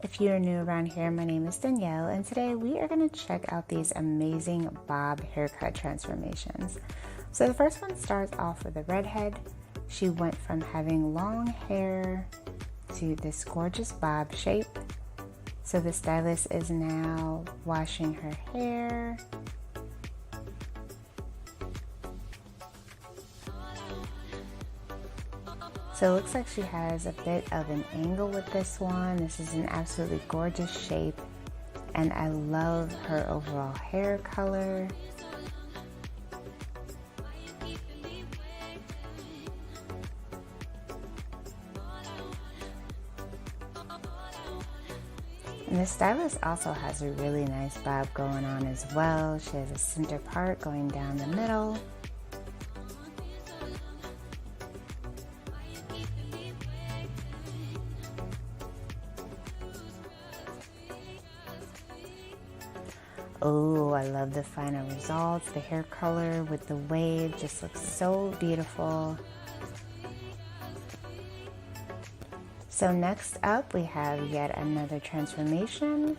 If you're new around here, my name is Danielle, and today we are going to check out these amazing bob haircut transformations. So the first one starts off with a redhead. She went from having long hair to this gorgeous bob shape. So the stylist is now washing her hair. So it looks like she has a bit of an angle with this one. This is an absolutely gorgeous shape, and I love her overall hair color. And the stylist also has a really nice bob going on as well. She has a center part going down the middle. Oh, I love the final results. The hair color with the wave just looks so beautiful. So next up, we have yet another transformation.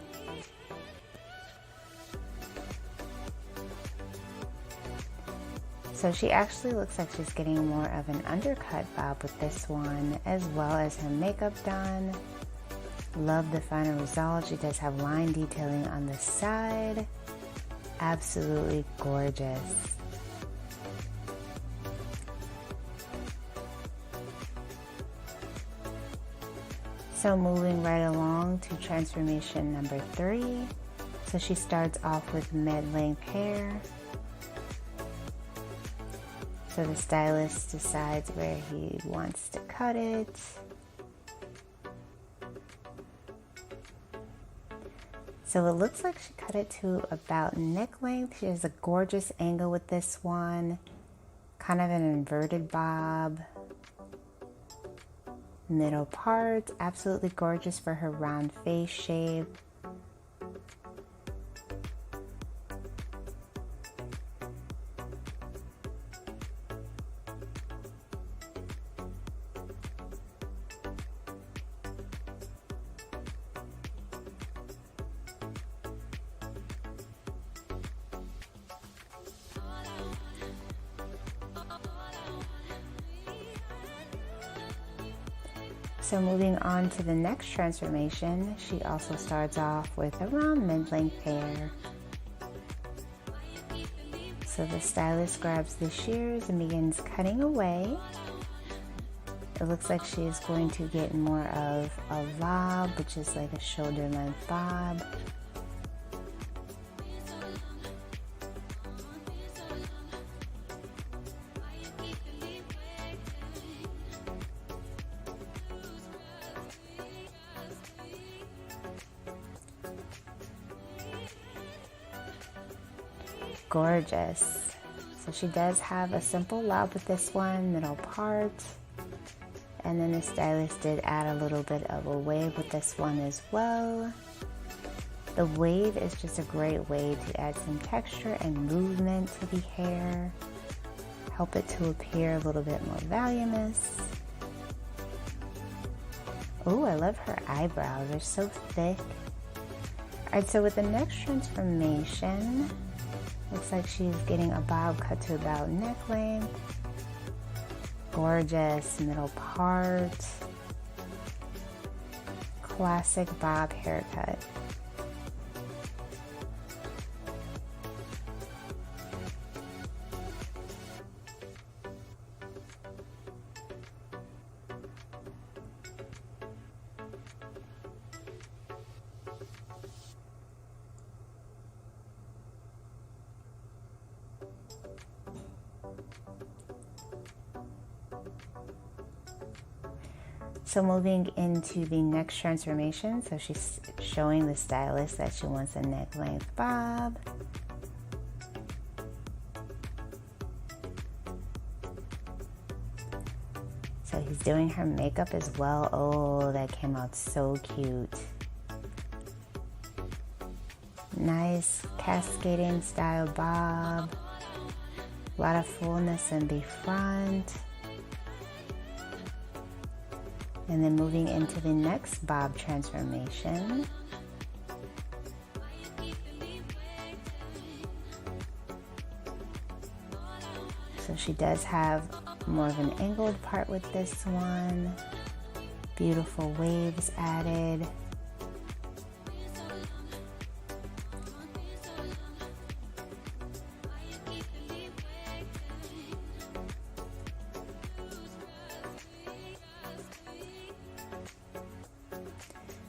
So she actually looks like she's getting more of an undercut bob with this one, as well as her makeup done. Love the final result. She does have line detailing on the side. Absolutely gorgeous. So moving right along to transformation number 3. So she starts off with mid-length hair. So the stylist decides where he wants to cut it. So it looks like she cut it to about neck length. She has a gorgeous angle with this one. Kind of an inverted bob. Middle part, absolutely gorgeous for her round face shape. So moving on to the next transformation, she also starts off with around mid-length hair. So the stylist grabs the shears and begins cutting away. It looks like she is going to get more of a lob, which is like a shoulder length bob. Gorgeous. So she does have a simple lob with this one, middle part. And then the stylist did add a little bit of a wave with this one as well. The wave is just a great way to add some texture and movement to the hair. Help it to appear a little bit more voluminous. Oh, I love her eyebrows. They're so thick. Alright, so with the next transformation, looks like she's getting a bob cut to about neck length. Gorgeous middle part. Classic bob haircut. So moving into the next transformation, so she's showing the stylist that she wants a neck length bob. So he's doing her makeup as well. Oh, that came out so cute. Nice cascading style bob. A lot of fullness in the front. And then moving into the next bob transformation. So she does have more of an angled part with this one. Beautiful waves added.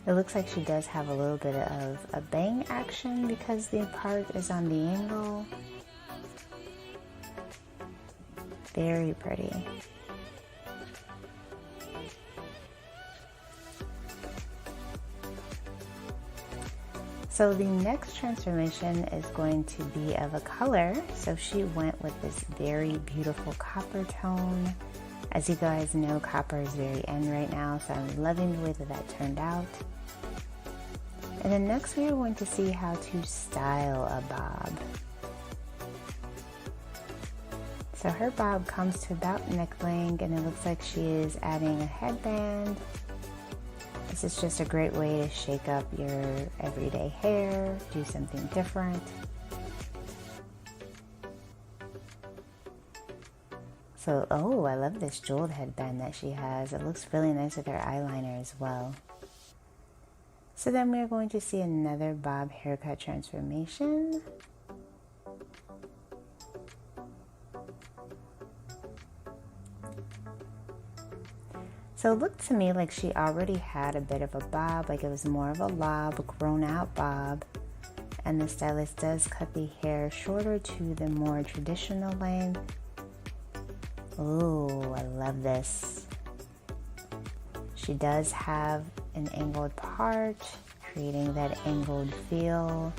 It looks like she does have a little bit of a bang action because the part is on the angle. Very pretty. So the next transformation is going to be of a color. So she went with this very beautiful copper tone. As you guys know, copper is very in right now, so I'm loving the way that that turned out. And then next we are going to see how to style a bob. So her bob comes to about neck length, and it looks like she is adding a headband. This is just a great way to shake up your everyday hair, do something different. So, oh, I love this jeweled headband that she has. It looks really nice with her eyeliner as well. So then we're going to see another bob haircut transformation. So it looked to me like she already had a bit of a bob, like it was more of a lob, a grown out bob. And the stylist does cut the hair shorter to the more traditional length. Ooh, I love this. She does have an angled part, creating that angled feel.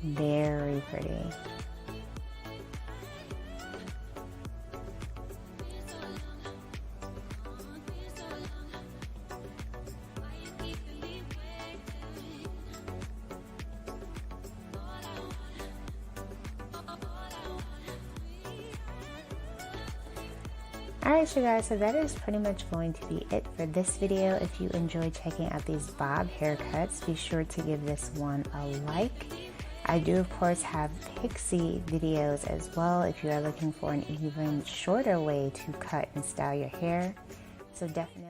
Very pretty. Alright you guys, so that is pretty much going to be it for this video. If you enjoyed checking out these bob haircuts, be sure to give this one a like. I do of course have pixie videos as well if you are looking for an even shorter way to cut and style your hair. So definitely